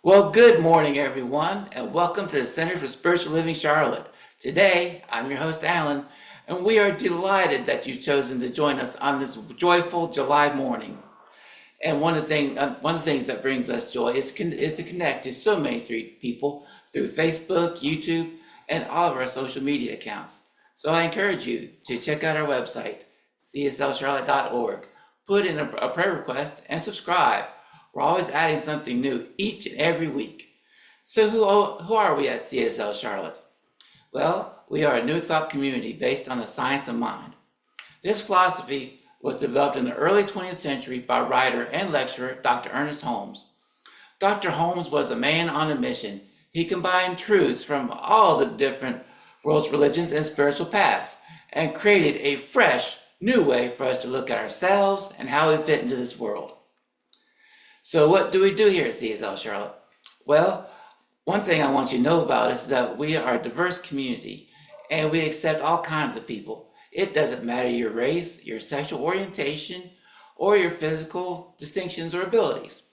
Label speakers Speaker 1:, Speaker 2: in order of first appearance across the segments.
Speaker 1: Well, good morning, everyone, and welcome to the Center for Spiritual Living Charlotte. Today, I'm your host, Alan, and we are delighted that you've chosen to join us on this joyful July morning. And one of the things that brings us joy is to connect to so many people through Facebook, YouTube, and all of our social media accounts. So I encourage you to check out our website, cslcharlotte.org, put in a prayer request, and subscribe. We're always adding something new each and every week. So who are we at CSL Charlotte? Well, we are a new thought community based on the science of mind. This philosophy was developed in the early 20th century by writer and lecturer Dr. Ernest Holmes. Dr. Holmes was a man on a mission. He combined truths from all the different world's religions and spiritual paths and created a fresh, new way for us to look at ourselves and how we fit into this world. So what do we do here at CSL Charlotte? Well, one thing I want you to know about is that we are a diverse community and we accept all kinds of people. It doesn't matter your race, your sexual orientation, or your physical distinctions or abilities,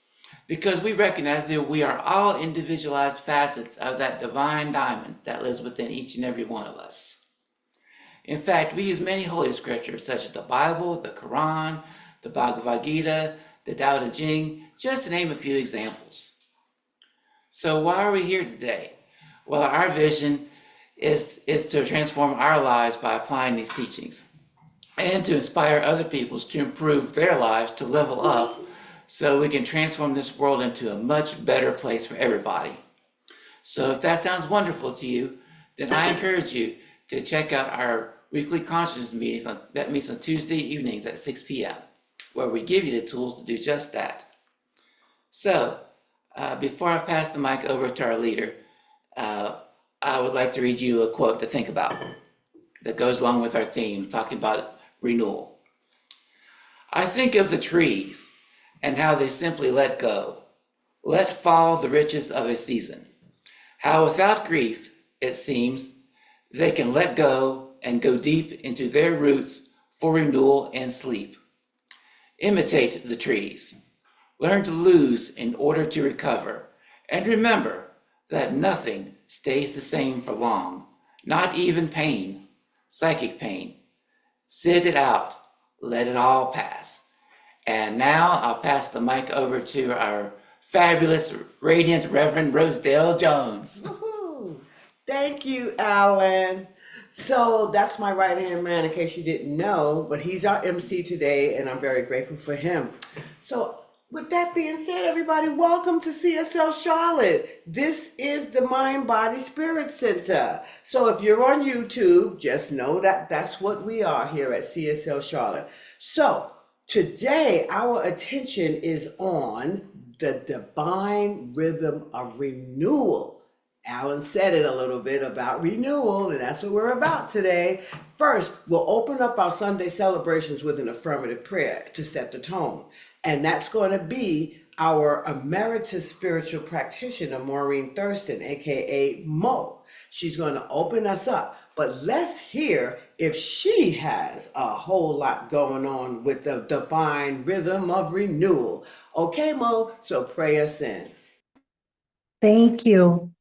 Speaker 1: because we recognize that we are all individualized facets of that divine diamond that lives within each and every one of us. In fact, we use many holy scriptures such as the Bible, the Quran, the Bhagavad Gita, the Tao Te Ching, just to name a few examples. So why are we here today? Well, our vision is to transform our lives by applying these teachings and to inspire other people to improve their lives, to level up, so we can transform this world into a much better place for everybody. So if that sounds wonderful to you, then I encourage you to check out our weekly consciousness meetings that meets on Tuesday evenings at 6 p.m., where we give you the tools to do just that. So before I pass the mic over to our leader, I would like to read you a quote to think about that goes along with our theme, talking about renewal. I think of the trees and how they simply let go, let fall the riches of a season. How without grief, it seems, they can let go and go deep into their roots for renewal and sleep. Imitate the trees. Learn to lose in order to recover. And remember that nothing stays the same for long, not even pain, psychic pain. Sit it out. Let it all pass. And now I'll pass the mic over to our fabulous, radiant Reverend Rosedale Jones.
Speaker 2: Woohoo. Thank you, Alan. So that's my right hand man, in case you didn't know, but he's our MC today, and I'm very grateful for him. So, with that being said, everybody, welcome to CSL Charlotte. This is the Mind Body Spirit Center. So, if you're on YouTube, just know that that's what we are here at CSL Charlotte. So, today our attention is on the divine rhythm of renewal. Alan said it a little bit about renewal, and that's what we're about today. First, we'll open up our Sunday celebrations with an affirmative prayer to set the tone. And that's going to be our emeritus spiritual practitioner, Maureen Thurston, aka Mo. She's going to open us up. But let's hear if she has a whole lot going on with the divine rhythm of renewal. Okay, Mo, so pray us in.
Speaker 3: Thank you.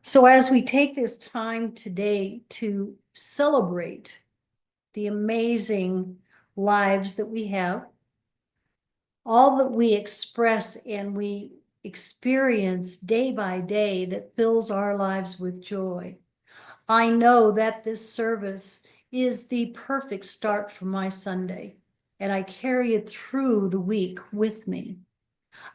Speaker 3: So as we take this time today to celebrate the amazing lives that we have, all that we express and we experience day by day that fills our lives with joy, I know that this service is the perfect start for my Sunday, and I carry it through the week with me.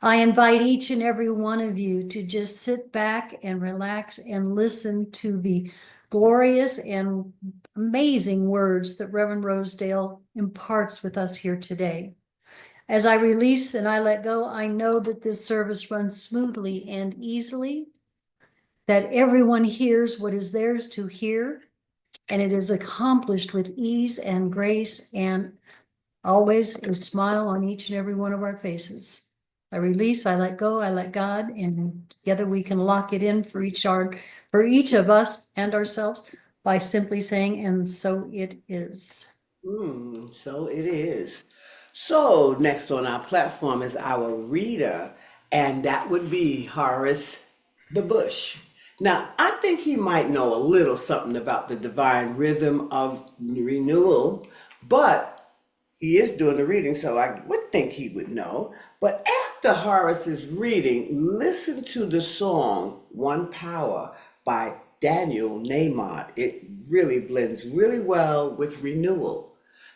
Speaker 3: I invite each and every one of you to just sit back and relax and listen to the glorious and amazing words that Reverend Rosedale imparts with us here today. As I release and I let go, I know that this service runs smoothly and easily, that everyone hears what is theirs to hear, and it is accomplished with ease and grace and always a smile on each and every one of our faces. I release, I let go, I let God, and together we can lock it in for each of us and ourselves by simply saying, and so it is.
Speaker 2: So it is. So next on our platform is our reader. and that would be Horace the Bush. Now, I think he might know a little something about the divine rhythm of renewal, but he is doing the reading, so I would think he would know. But after Horace's reading, listen to the song One Power by Daniel Nahmod. It really blends really well with renewal.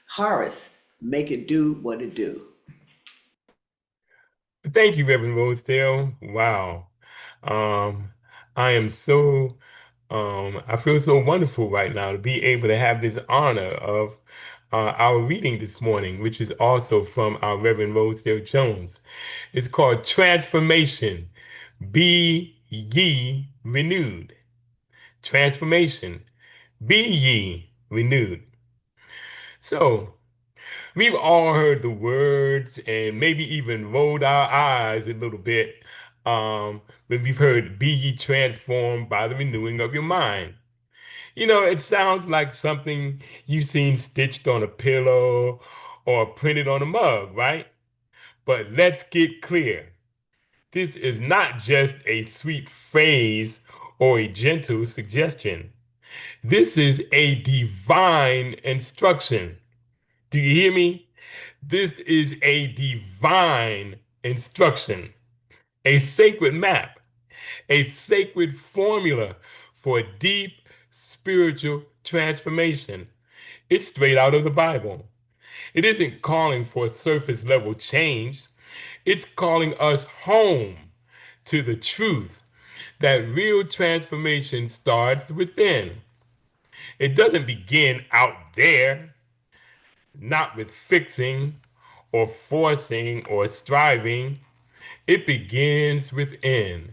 Speaker 2: Horace, make it do what it do.
Speaker 4: Thank you, Reverend Rosedale. Wow. Um, I am so, I feel so wonderful right now to be able to have this honor of our reading this morning, which is also from our Reverend Rosedale Jones. It's called Transformation. Be ye renewed. Transformation. Be ye renewed. So, we've all heard the words and maybe even rolled our eyes a little bit when we've heard, be ye transformed by the renewing of your mind. You know, it sounds like something you've seen stitched on a pillow or printed on a mug, right? But let's get clear. This is not just a sweet phrase or a gentle suggestion. This is a divine instruction. Do you hear me? This is a divine instruction, a sacred map, a sacred formula for deep spiritual transformation. It's straight out of the Bible. It isn't calling for surface level change, it's calling us home to the truth that real transformation starts within. It doesn't begin out there, not with fixing or forcing or striving. It begins within,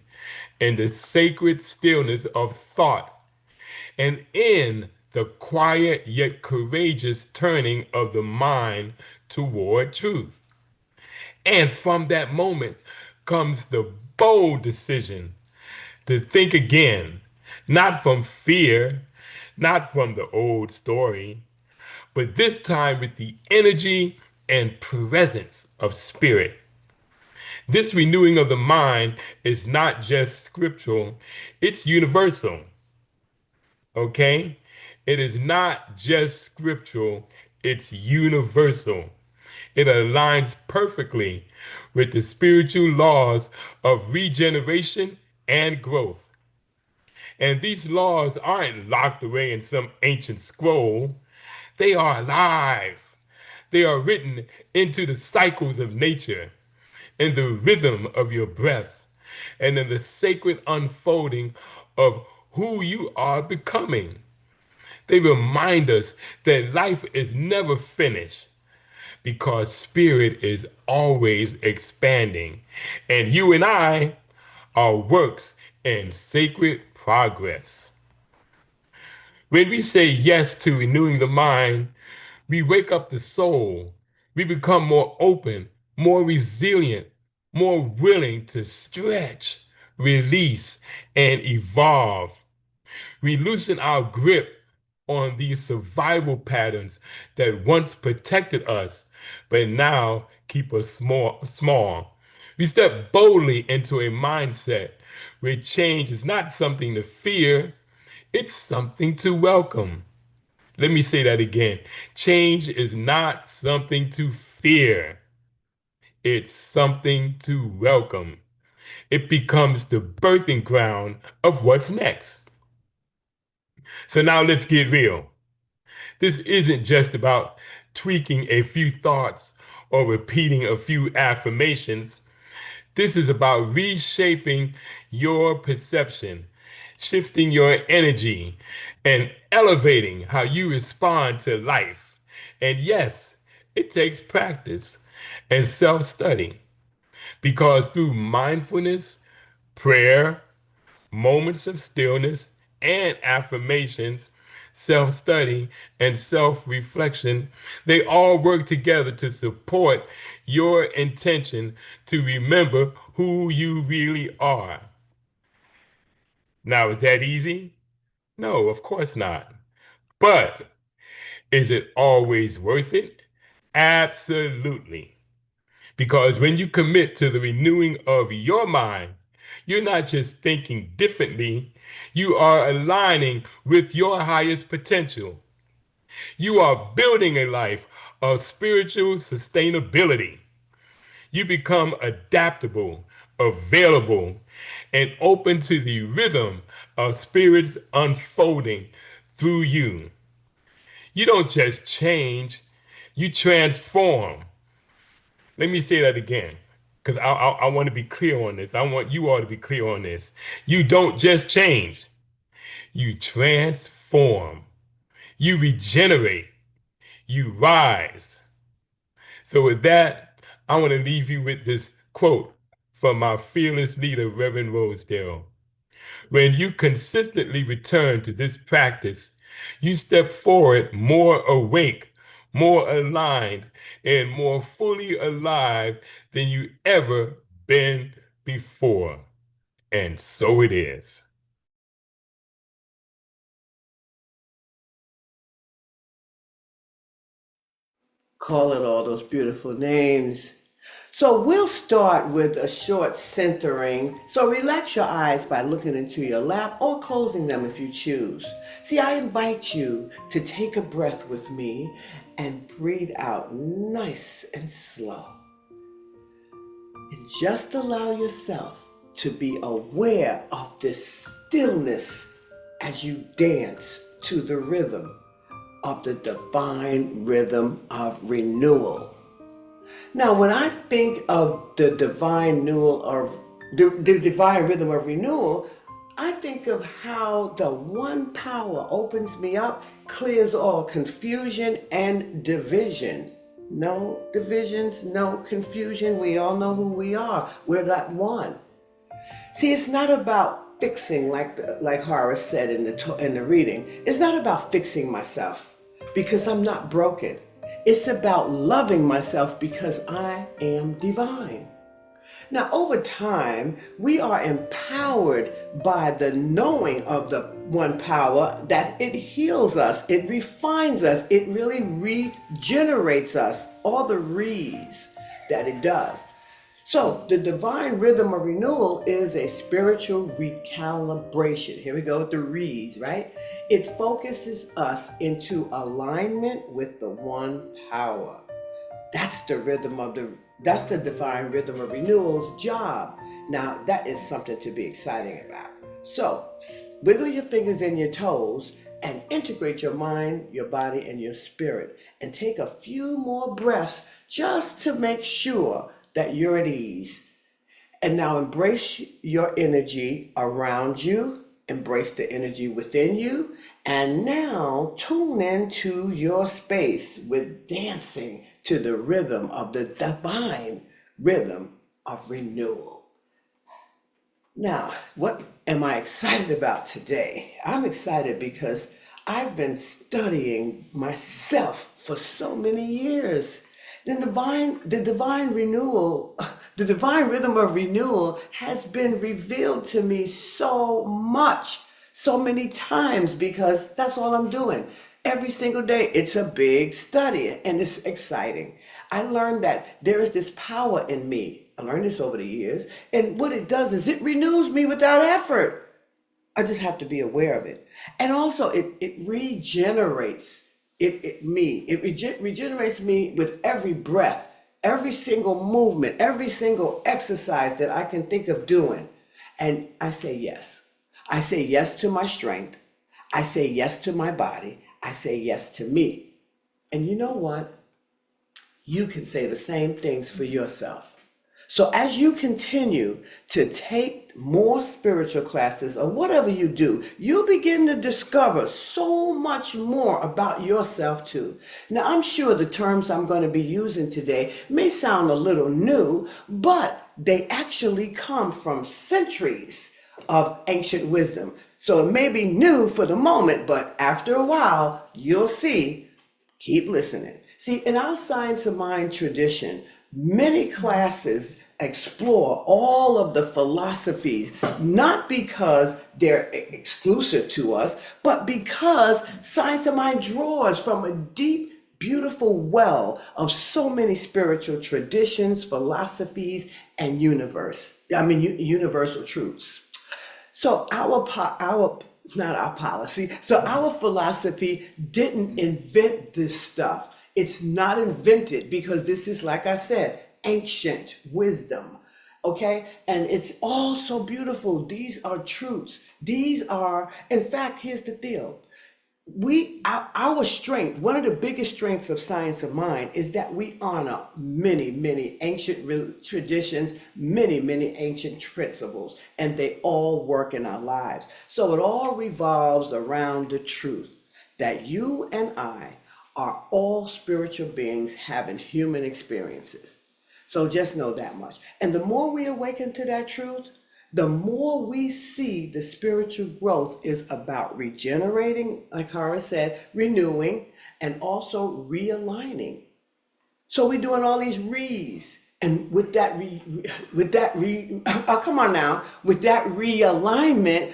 Speaker 4: in the sacred stillness of thought, and in the quiet yet courageous turning of the mind toward truth. And from that moment comes the bold decision to think again, not from fear, not from the old story, but this time with the energy and presence of spirit. This renewing of the mind is not just scriptural, it's universal. Okay? It is not just scriptural, it's universal. It aligns perfectly with the spiritual laws of regeneration and growth. And these laws aren't locked away in some ancient scroll, they are alive. They are written into the cycles of nature, in the rhythm of your breath, and in the sacred unfolding of who you are becoming. They remind us that life is never finished because spirit is always expanding. And you and I are works in sacred progress. When we say yes to renewing the mind, we wake up the soul. We become more open, more resilient, more willing to stretch, release, and evolve. We loosen our grip on these survival patterns that once protected us, but now keep us small. We step boldly into a mindset where change is not something to fear, it's something to welcome. Let me say that again. Change is not something to fear, it's something to welcome. It becomes the birthing ground of what's next. So now let's get real. This isn't just about tweaking a few thoughts or repeating a few affirmations. This is about reshaping your perception, shifting your energy, and elevating how you respond to life. And yes, it takes practice and self study because through mindfulness, prayer, moments of stillness, and affirmations, self study, and self reflection, they all work together to support your intention to remember who you really are. Now, is that easy? No, of course not. But is it always worth it? Absolutely. Because when you commit to the renewing of your mind, you're not just thinking differently, you are aligning with your highest potential. You are building a life of spiritual sustainability. You become adaptable, available, and open to the rhythm of spirits unfolding through you. You don't just change, you transform. Let me say that again, because I want to be clear on this. I want you all to be clear on this. You don't just change, you transform, you regenerate, you rise. So, with that, I want to leave you with this quote from our fearless leader, Reverend Rosedale. When you consistently return to this practice, you step forward more awake, more aligned, and more fully alive than you ever been before. And so it is.
Speaker 2: Call it all those beautiful names. So we'll start with a short centering. So relax your eyes by looking into your lap or closing them if you choose. See, I invite you to take a breath with me and breathe out nice and slow. And just allow yourself to be aware of this stillness as you dance to the rhythm of the divine rhythm of renewal. Now, when I think of the divine renewal or the divine rhythm of renewal, I think of how the one power opens me up, clears all confusion and division. No divisions, no confusion. We all know who we are. We're that one. See, it's not about fixing, like Horace said in the reading. It's not about fixing myself because I'm not broken. It's about loving myself because I am divine. Now, over time, we are empowered by the knowing of the one power that it heals us, it refines us, it really regenerates us, all the re's that it does. So, the divine rhythm of renewal is a spiritual recalibration. Here we go with the re's, right? It focuses us into alignment with the one power. That's the divine rhythm of renewal's job. Now, that is something to be exciting about. So, wiggle your fingers and your toes and integrate your mind, your body, and your spirit. And take a few more breaths just to make sure that you're at ease. And now embrace your energy around you, embrace the energy within you, and now tune into your space with dancing to the rhythm of the divine rhythm of renewal. Now, what am I excited about today? I'm excited because I've been studying myself for so many years. The divine renewal, the divine rhythm of renewal has been revealed to me so much, so many times because that's all I'm doing. Every single day, it's a big study and it's exciting. I learned that there is this power in me. I learned this over the years. And what it does is it renews me without effort. I just have to be aware of it. And also it regenerates regenerates me with every breath, every single movement, every single exercise that I can think of doing. And I say yes. I say yes to my strength. I say yes to my body. I say yes to me. And you know what? You can say the same things for yourself. So as you continue to take more spiritual classes or whatever you do, you'll begin to discover so much more about yourself too. Now, I'm sure the terms I'm going to be using today may sound a little new, but they actually come from centuries of ancient wisdom. So it may be new for the moment, but after a while, you'll see. Keep listening. See, in our Science of Mind tradition, many classes explore all of the philosophies, not because they're exclusive to us, but because Science of Mind draws from a deep beautiful well of so many spiritual traditions, philosophies, and universal truths. So not our policy. So our philosophy didn't invent this stuff. It's not invented because this is, like I said, ancient wisdom. Okay, and it's all so beautiful. These are truths. These are, in fact, here's the deal. Our strength, one of the biggest strengths of science of mind is that we honor many ancient traditions, many ancient principles, and they all work in our lives. So it all revolves around the truth that you and I are all spiritual beings having human experiences. So just know that much. And the more we awaken to that truth, the more we see the spiritual growth is about regenerating, like Hara said, renewing, and also realigning. So we're doing all these re's. And with that oh, come on now, with that realignment,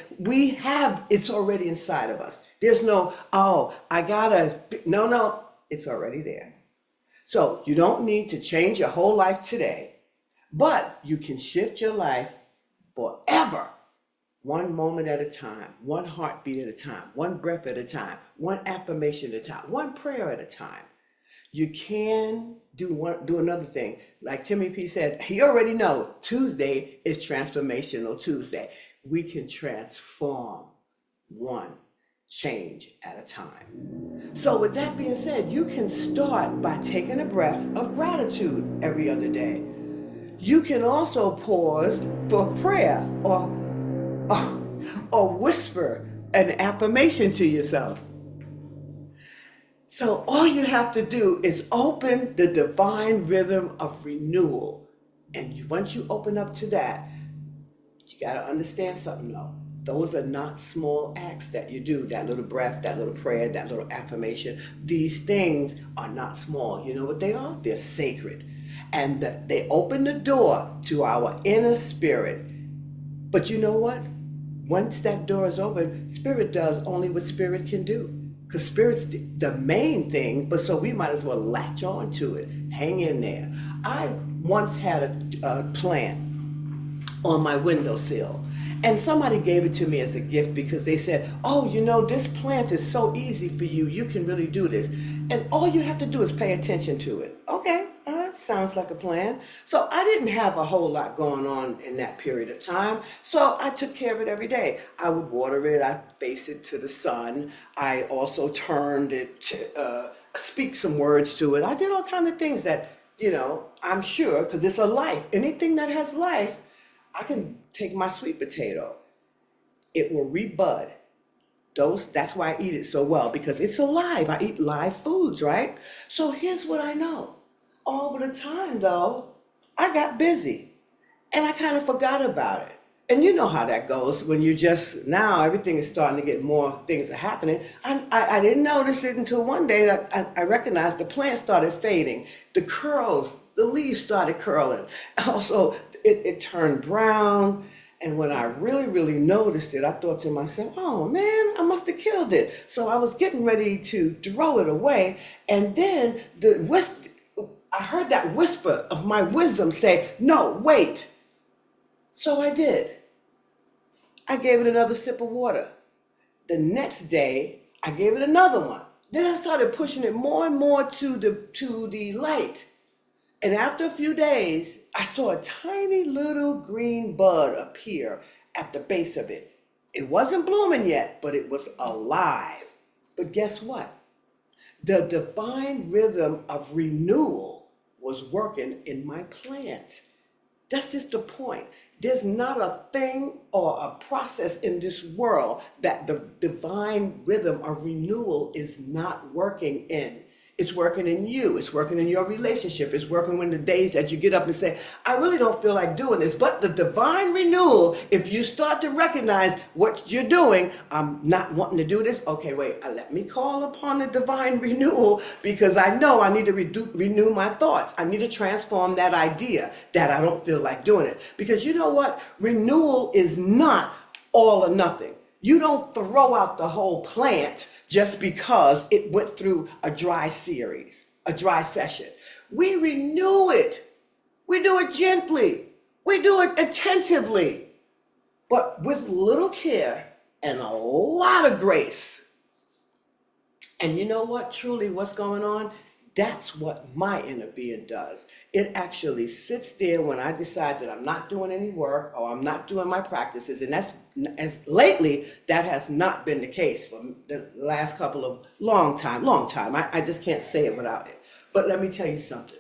Speaker 2: it's already inside of us. There's no, oh, no, it's already there. So you don't need to change your whole life today, but you can shift your life forever, one moment at a time, one heartbeat at a time, one breath at a time, one affirmation at a time, one prayer at a time. You can do another thing. Like Timmy P said, he already knows Tuesday is Transformational Tuesday. We can transform one change at a time. So with that being said, you can start by taking a breath of gratitude every other day. You can also pause for prayer or whisper an affirmation to yourself. So all you have to do is open the divine rhythm of renewal. And once you open up to that, you got to understand something though. Those are not small acts that you do, that little breath, that little prayer, that little affirmation. These things are not small. You know what they are? They're sacred. And they open the door to our inner spirit. But you know what? Once that door is open, spirit does only what spirit can do. Because spirit's the main thing, but so we might as well latch on to it. Hang in there. I once had a plant on my windowsill. And somebody gave it to me as a gift because they said, oh, this plant is so easy for you. You can really do this. And all you have to do is pay attention to it. Okay, sounds like a plan. So I didn't have a whole lot going on in that period of time. So I took care of it every day. I would water it. I face it to the sun. I also turned it to speak some words to it. I did all kinds of things that, I'm sure, because it's a life. Anything that has life, I can take my sweet potato. It will rebud. That's why I eat it so well, because it's alive. I eat live foods, right? So here's what I know. Over the time, though, I got busy and I kind of forgot about it. And you know how that goes when now everything is starting to get more things are happening. I didn't notice it until one day that I recognized the plant started fading. The leaves started curling. Also, it turned brown. And when I really noticed it, I thought to myself, oh man, I must have killed it. So I was getting ready to throw it away. And then I heard that whisper of my wisdom say, no, wait. So I did. I gave it another sip of water. The next day, I gave it another one. Then I started pushing it more and more to the light. And after a few days, I saw a tiny little green bud appear at the base of it. It wasn't blooming yet, but it was alive. But guess what? The divine rhythm of renewal was working in my plant. That's just the point. There's not a thing or a process in this world that the divine rhythm of renewal is not working in. It's working in you. It's working in your relationship. It's working when the days that you get up and say, I really don't feel like doing this. But the divine renewal, if you start to recognize what you're doing, I'm not wanting to do this. Okay, wait, let me call upon the divine renewal because I know I need to renew my thoughts. I need to transform that idea that I don't feel like doing it. Because you know what? Renewal is not all or nothing. You don't throw out the whole plant just because it went through a dry series, a dry session. We renew it. We do it gently. We do it attentively, but with little care and a lot of grace. And you know what? Truly, what's going on? That's what my inner being does. It actually sits there when I decide that I'm not doing any work or I'm not doing my practices. And that's, as lately, that has not been the case for the last couple of long time. I just can't say it without it. But let me tell you something.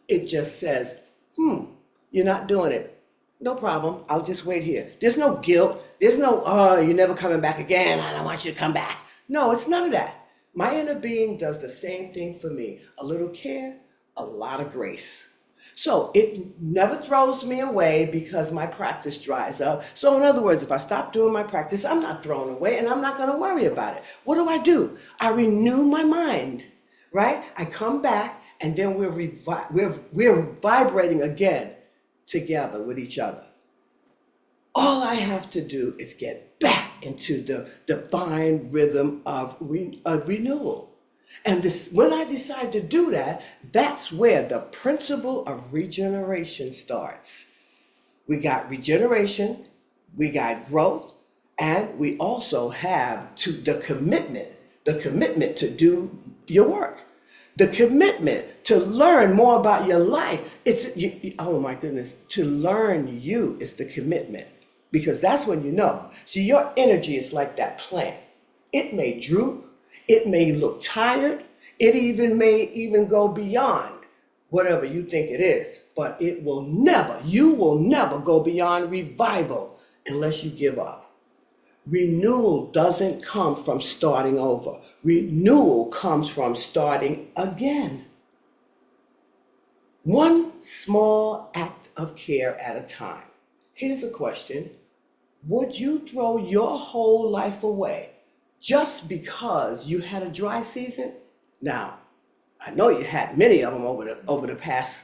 Speaker 2: It just says, you're not doing it. No problem. I'll just wait here. There's no guilt. There's no, oh, you're never coming back again. I don't want you to come back. No, it's none of that. My inner being does the same thing for me. A little care, a lot of grace. So it never throws me away because my practice dries up. So in other words, if I stop doing my practice, I'm not thrown away and I'm not going to worry about it. What do? I renew my mind, right? I come back and then we're vibrating again together with each other. All I have to do is get back into the divine rhythm of renewal. And this, when I decide to do that, that's where the principle of regeneration starts. We got regeneration, we got growth, and we also have the commitment to do your work. The commitment to learn more about your life. Oh my goodness, to learn you is the commitment. Because that's when you know. See, your energy is like that plant. It may droop, it may look tired, it may even go beyond whatever you think it is. But you will never go beyond revival unless you give up. Renewal doesn't come from starting over. Renewal comes from starting again. One small act of care at a time. Here's a question. Would you throw your whole life away just because you had a dry season? Now, I know you had many of them over the past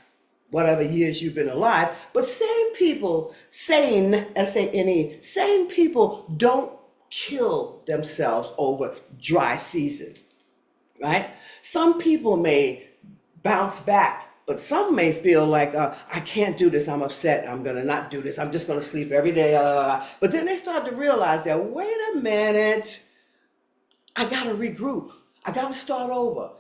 Speaker 2: whatever years you've been alive, but sane people, S-A-N-E, sane people don't kill themselves over dry seasons, right? Some people may bounce back, but some may feel like, I can't do this, I'm upset, I'm gonna not do this, I'm just gonna sleep every day, But then they start to realize that, wait a minute, I gotta regroup, I gotta start over.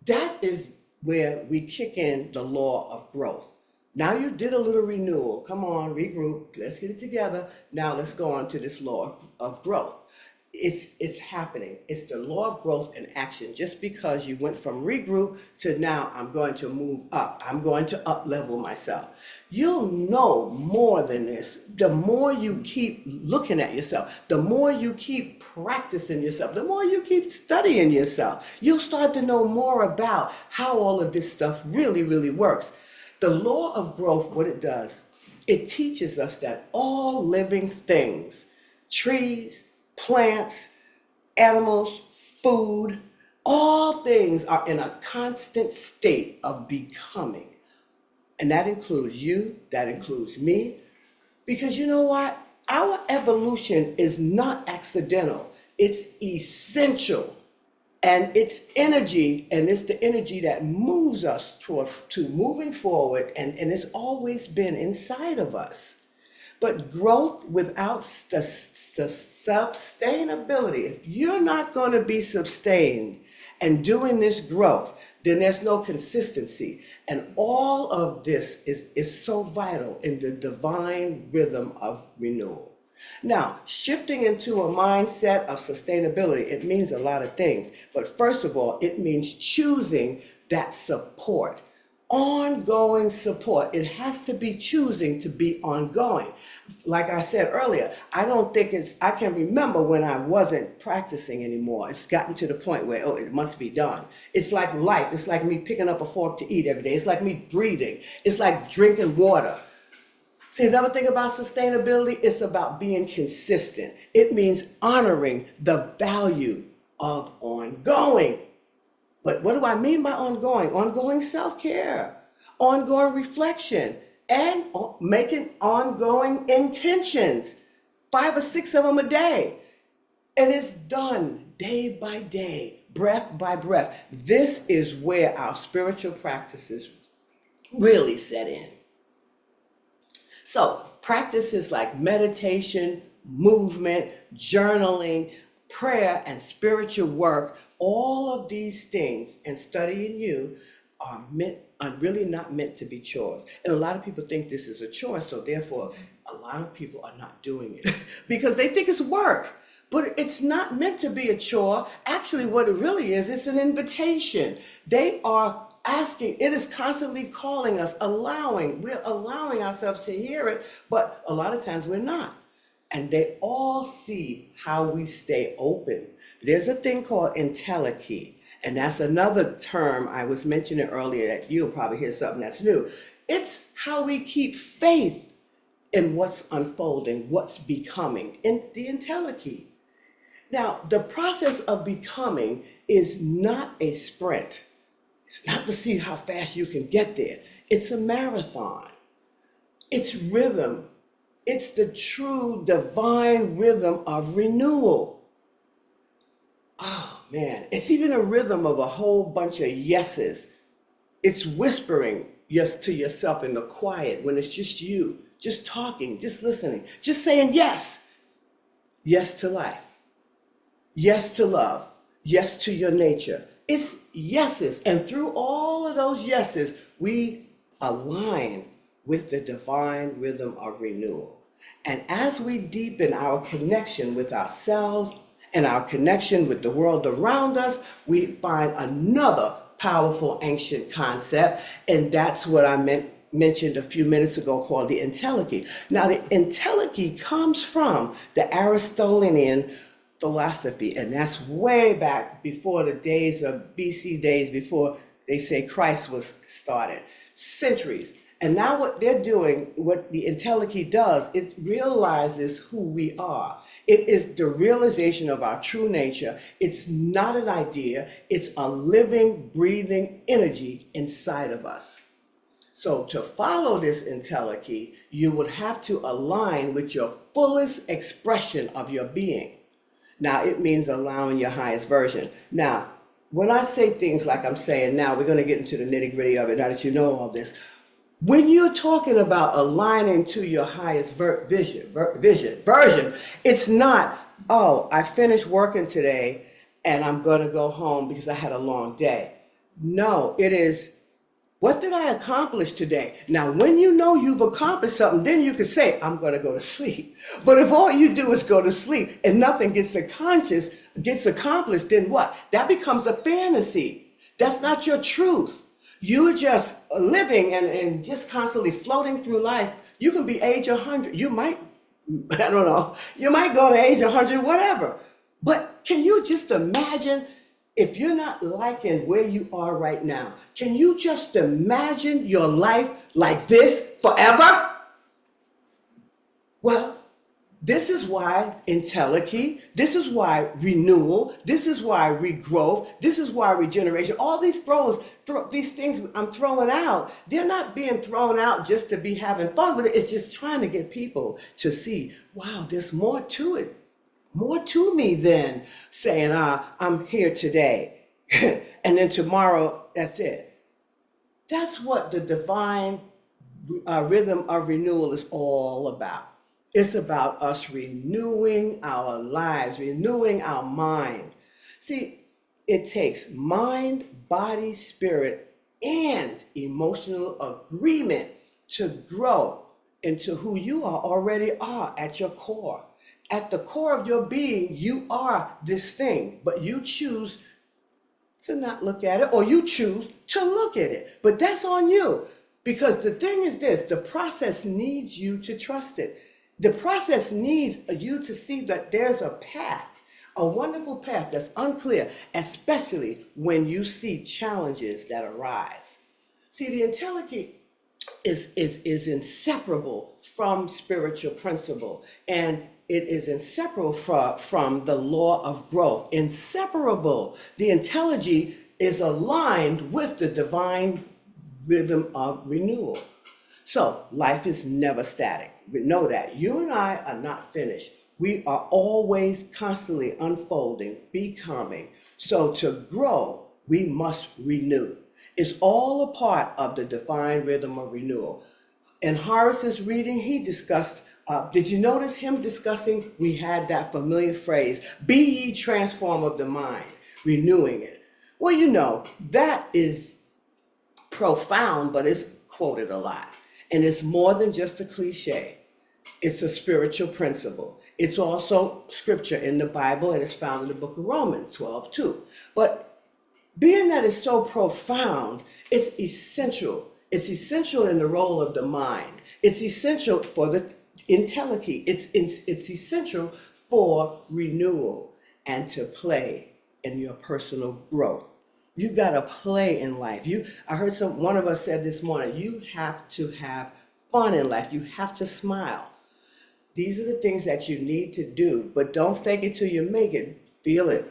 Speaker 2: That is where we kick in the law of growth. Now you did a little renewal, come on, regroup, let's get it together. Now let's go on to this law of growth. It's happening. It's the law of growth in action. Just because you went from regroup to now I'm going to move up. I'm going to up level myself. You'll know more than this. The more you keep looking at yourself, the more you keep practicing yourself, the more you keep studying yourself, you'll start to know more about how all of this stuff really, really works. The law of growth, what it does, it teaches us that all living things, trees, plants, animals, food, all things are in a constant state of becoming. And that includes you, that includes me, because you know what? Our evolution is not accidental, it's essential. And it's energy, and it's the energy that moves us to moving forward, and it's always been inside of us. But growth without the sustainability, if you're not going to be sustained and doing this growth, then there's no consistency. And all of this is so vital in the divine rhythm of renewal. Now, shifting into a mindset of sustainability, it means a lot of things. But first of all, it means choosing that support. Ongoing support. It has to be choosing to be ongoing. Like I said earlier, I can remember when I wasn't practicing anymore. It's gotten to the point where, oh, it must be done. It's like life. It's like me picking up a fork to eat every day. It's like me breathing. It's like drinking water. See, another thing about sustainability, it's about being consistent. It means honoring the value of ongoing. But what do I mean by ongoing? Ongoing self-care, ongoing reflection, and making ongoing intentions, 5 or 6 of them a day. And it's done day by day, breath by breath. This is where our spiritual practices really set in. So practices like meditation, movement, journaling, prayer, and spiritual work, all of these things and studying you are really not meant to be chores. And a lot of people think this is a chore, so therefore a lot of people are not doing it because they think it's work. But it's not meant to be a chore. Actually, what it really is, it's an invitation. They are asking, it is constantly calling us, we're allowing ourselves to hear it, but a lot of times we're not. And they all see how we stay open. There's a thing called entelechy, and that's another term I was mentioning earlier that you'll probably hear something that's new. It's how we keep faith in what's unfolding, what's becoming, in the entelechy. Now, the process of becoming is not a sprint. It's not to see how fast you can get there. It's a marathon. It's rhythm. It's the true divine rhythm of renewal. Oh man, it's even a rhythm of a whole bunch of yeses. It's whispering yes to yourself in the quiet when it's just you, just talking, just listening, just saying yes. Yes to life. Yes to love. Yes to your nature. It's yeses. And through all of those yeses, we align with the divine rhythm of renewal. And as we deepen our connection with ourselves and our connection with the world around us, we find another powerful ancient concept. And that's what I mentioned a few minutes ago called the entelechy. Now, the entelechy comes from the Aristotelian philosophy, and that's way back before the days of BC days, before they say Christ was started, centuries. And now what they're doing, what the entelechy does, it realizes who we are. It is the realization of our true nature. It's not an idea, it's a living, breathing energy inside of us. So to follow this entelechy, you would have to align with your fullest expression of your being. Now, it means allowing your highest version. Now, when I say things like I'm saying now, we're going to get into the nitty gritty of it now that you know all this. When you're talking about aligning to your highest version, it's not, oh, I finished working today and I'm going to go home because I had a long day. No, it is, what did I accomplish today? Now, when you know you've accomplished something, then you can say, I'm going to go to sleep. But if all you do is go to sleep and nothing gets accomplished, then what? That becomes a fantasy. That's not your truth. You're just living and just constantly floating through life. You can be age 100. You might, I don't know, you might go to age 100, whatever. But can you just imagine if you're not liking where you are right now? Can you just imagine your life like this forever? Well, this is why entelechy, this is why renewal, this is why regrowth, this is why regeneration, all these these things I'm throwing out, they're not being thrown out just to be having fun with it. It's just trying to get people to see, wow, there's more to it, more to me than saying, I'm here today, and then tomorrow, that's it. That's what the divine rhythm of renewal is all about. It's about us renewing our lives, renewing our mind. See, it takes mind, body, spirit, and emotional agreement to grow into who you already are at your core. At the core of your being, you are this thing, but you choose to not look at it, or you choose to look at it. But that's on you, because the thing is this, the process needs you to trust it. The process needs you to see that there's a path, a wonderful path that's unclear, especially when you see challenges that arise. See, the entelechy is inseparable from spiritual principle, and it is inseparable from the law of growth. Inseparable. The entelechy is aligned with the divine rhythm of renewal. So life is never static. We know that. You and I are not finished. We are always constantly unfolding, becoming. So to grow, we must renew. It's all a part of the divine rhythm of renewal. In Horace's reading, he discussed, did you notice him discussing? We had that familiar phrase, be ye transformed of the mind, renewing it. Well, that is profound, but it's quoted a lot. And it's more than just a cliche. It's a spiritual principle. It's also scripture in the Bible, and it's found in the book of Romans 12:2. But being that it's so profound, it's essential. It's essential in the role of the mind. It's essential for the entelechy. It's essential for renewal and to play in your personal growth. You got to play in life. I heard one of us said this morning, you have to have fun in life. You have to smile. These are the things that you need to do, but don't fake it till you make it. Feel it.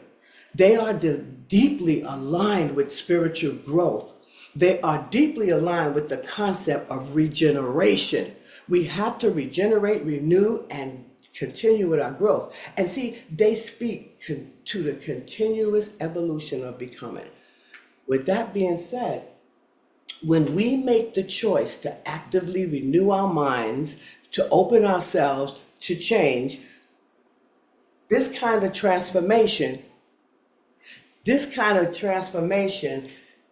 Speaker 2: They are deeply aligned with spiritual growth. They are deeply aligned with the concept of regeneration. We have to regenerate, renew, and continue with our growth. And see, they speak to the continuous evolution of becoming. With that being said, when we make the choice to actively renew our minds, to open ourselves to change, this kind of transformation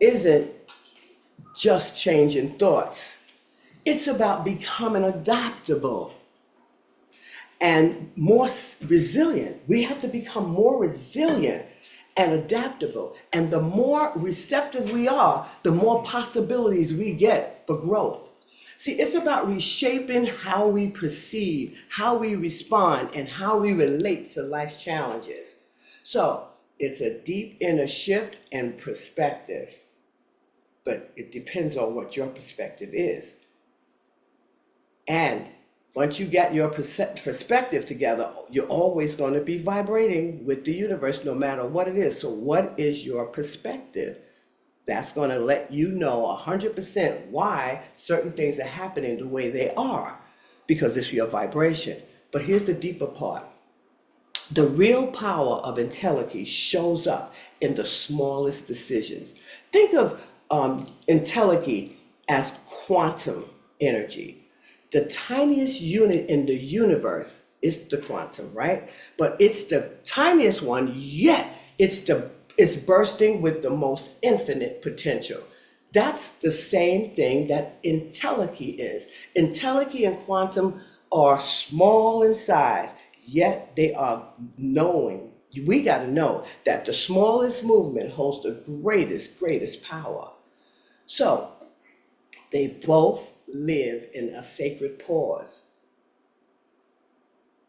Speaker 2: isn't just changing thoughts. It's about becoming adaptable and more resilient. We have to become more resilient and adaptable. And the more receptive we are, the more possibilities we get for growth. See, it's about reshaping how we perceive, how we respond, and how we relate to life's challenges. So it's a deep inner shift and perspective, but it depends on what your perspective is. And once you get your perspective together, you're always going to be vibrating with the universe no matter what it is. So what is your perspective? That's going to let you know 100% why certain things are happening the way they are, because it's your vibration. But here's the deeper part. The real power of entelechy shows up in the smallest decisions. Think of entelechy as quantum energy. The tiniest unit in the universe is the quantum, right? But it's the tiniest one, yet it's bursting with the most infinite potential. That's the same thing that entelechy is. Entelechy and quantum are small in size, yet they are knowing. We got to know that the smallest movement holds the greatest power. So they both live in a sacred pause.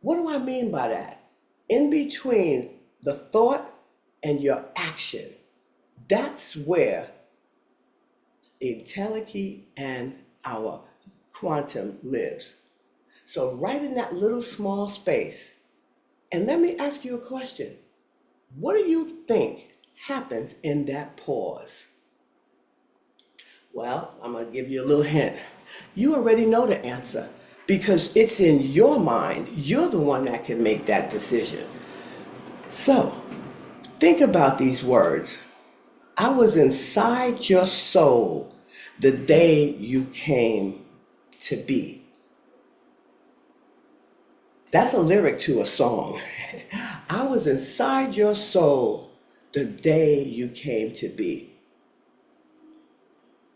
Speaker 2: What do I mean by that? In between the thought and your action, that's where entelechy and our quantum lives. So right in that little small space, and let me ask you a question. What do you think happens in that pause? Well, I'm going to give you a little hint. You already know the answer because it's in your mind. You're the one that can make that decision. So, think about these words. I was inside your soul the day you came to be. That's a lyric to a song. I was inside your soul the day you came to be.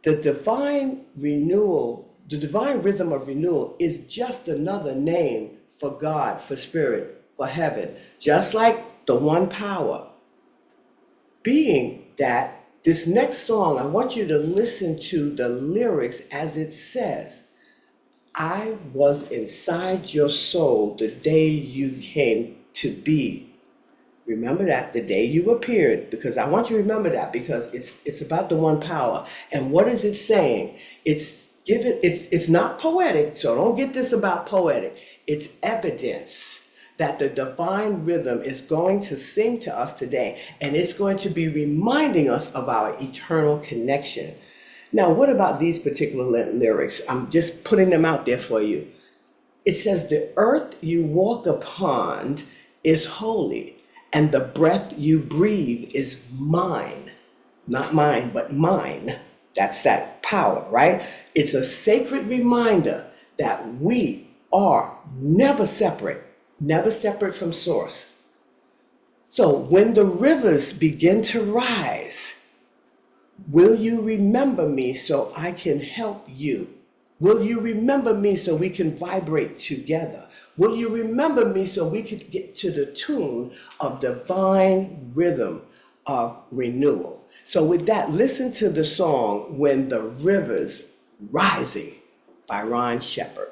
Speaker 2: The divine rhythm of renewal is just another name for God, for spirit, for heaven, just like the one power. Being that, this next song, I want you to listen to the lyrics as it says. I was inside your soul the day you came to be. Remember that, the day you appeared, because I want you to remember that, because it's about the one power. And what is it saying? It's not poetic, so don't get this about poetic. It's evidence that the divine rhythm is going to sing to us today, and it's going to be reminding us of our eternal connection. Now, what about these particular lyrics? I'm just putting them out there for you. It says, the earth you walk upon is holy, and the breath you breathe is mine. Not mine, but mine. That's that power, right? It's a sacred reminder that we are never separate from source. So when the rivers begin to rise, will you remember me so I can help you? Will you remember me so we can vibrate together? Will you remember me so we can get to the tune of divine rhythm of renewal? So with that, listen to the song When the Rivers Rising by Ron Shepherd.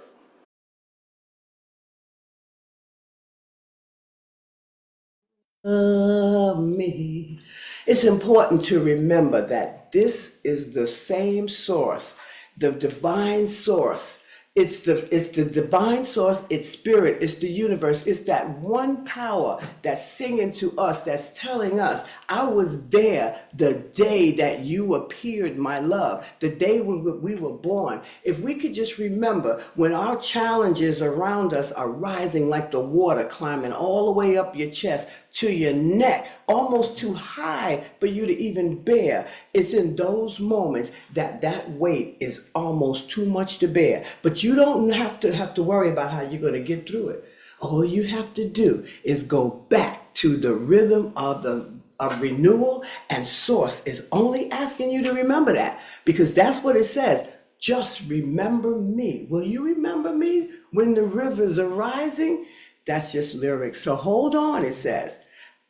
Speaker 2: Of me. It's important to remember that this is the same source, the divine source. It's the divine source, it's spirit, it's the universe, it's that one power that's singing to us, that's telling us, I was there the day that you appeared, my love, the day when we were born. If we could just remember when our challenges around us are rising like the water climbing all the way up your chest to your neck, almost too high for you to even bear. It's in those moments that that weight is almost too much to bear. But you don't have to worry about how you're going to get through it. All you have to do is go back to the rhythm of renewal, and source is only asking you to remember that, because that's what it says. Just remember me. Will you remember me when the rivers are rising? That's just lyrics. So hold on, it says.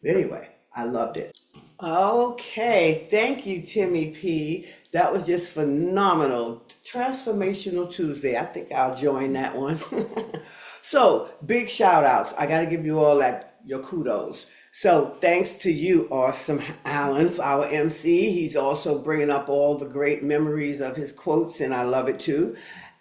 Speaker 2: Anyway, I loved it. Okay, thank you, Timmy P. That was just phenomenal. Transformational Tuesday. I think I'll join that one. So, big shout outs. I got to give you all that, your kudos. So, thanks to you, Awesome Alan, for our MC. He's also bringing up all the great memories of his quotes, and I love it too.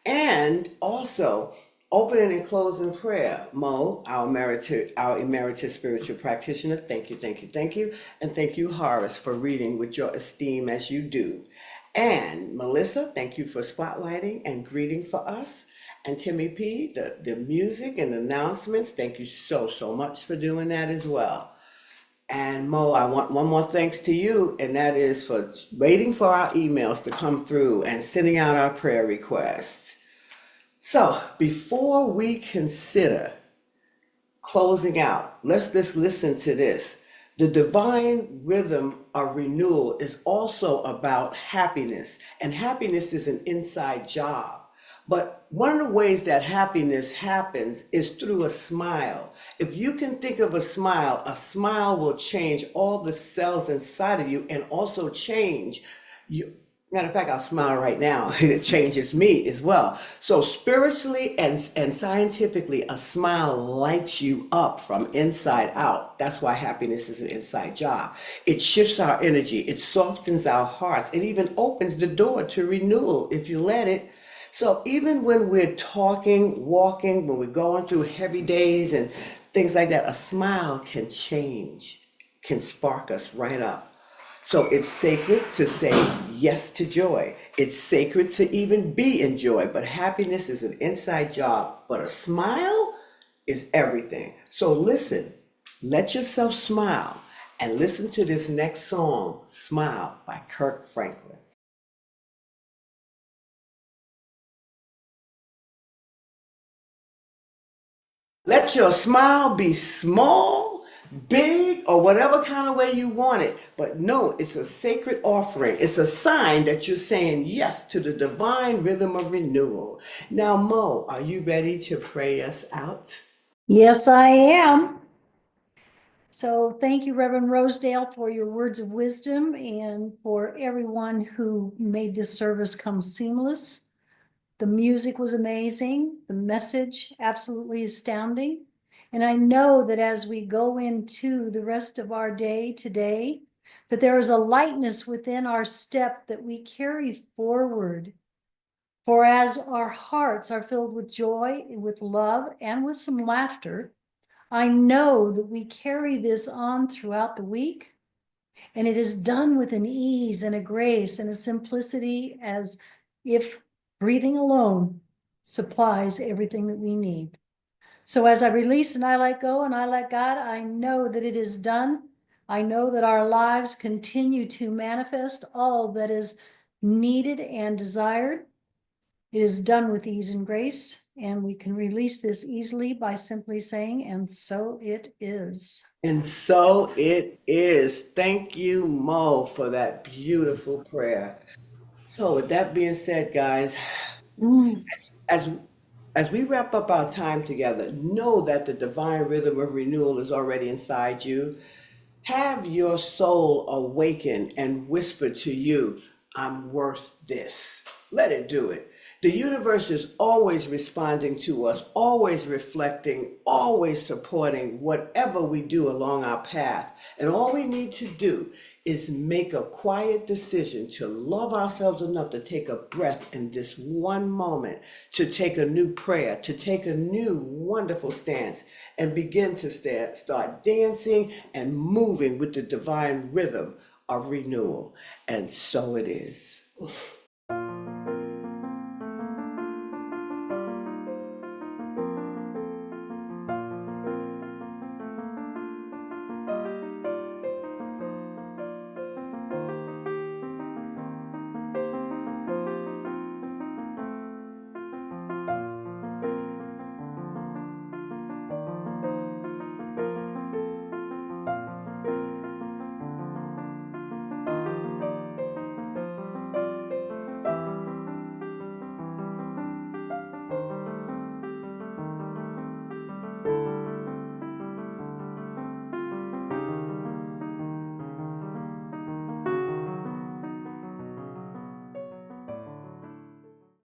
Speaker 2: And also, opening and closing prayer, Mo, our emeritus spiritual practitioner. Thank you, thank you, thank you. And thank you, Horace, for reading with your esteem as you do. And Melissa, thank you for spotlighting and greeting for us. And Timmy P, the music and announcements, thank you so much for doing that as well. And Mo, I want one more thanks to you, and that is for waiting for our emails to come through and sending out our prayer requests. So before we consider closing out, let's just listen to this. The divine rhythm of renewal is also about happiness, and happiness is an inside job. But one of the ways that happiness happens is through a smile. If you can think of a smile will change all the cells inside of you and also change you. Matter of fact, I'll smile right now. It changes me as well. So spiritually and scientifically, a smile lights you up from inside out. That's why happiness is an inside job. It shifts our energy. It softens our hearts. It even opens the door to renewal if you let it. So even when we're talking, walking, when we're going through heavy days and things like that, a smile can change, can spark us right up. So it's sacred to say yes to joy. It's sacred to even be in joy. But happiness is an inside job. But a smile is everything. So listen, let yourself smile and listen to this next song, Smile by Kirk Franklin. Let your smile be small, big, or whatever kind of way you want it. But no, it's a sacred offering. It's a sign that you're saying yes to the divine rhythm of renewal. Now, Mo, are you ready to pray us out?
Speaker 3: Yes, I am. So thank you, Reverend Rosedale, for your words of wisdom and for everyone who made this service come seamless. The music was amazing, the message absolutely astounding. And I know that as we go into the rest of our day today, that there is a lightness within our step that we carry forward. For as our hearts are filled with joy, with love, and with some laughter, I know that we carry this on throughout the week, and it is done with an ease and a grace and a simplicity as if breathing alone. supplies everything that we need. So as I release and I let go and I let God, I know that it is done. I know that our lives continue to manifest all that is needed and desired. It is done with ease and grace, and we can release this easily by simply saying, and so it is.
Speaker 2: And so it is. Thank you, Mo, for that beautiful prayer. So, with that being said, guys,
Speaker 3: Mm.
Speaker 2: as as we wrap up our time together, know that the divine rhythm of renewal is already inside you. Have your soul awaken and whisper to you, I'm worth this. Let it do it. The universe is always responding to us, always reflecting, always supporting whatever we do along our path. And all we need to do is make a quiet decision to love ourselves enough to take a breath in this one moment, to take a new prayer, to take a new wonderful stance, and begin to start dancing and moving with the divine rhythm of renewal. And so it is.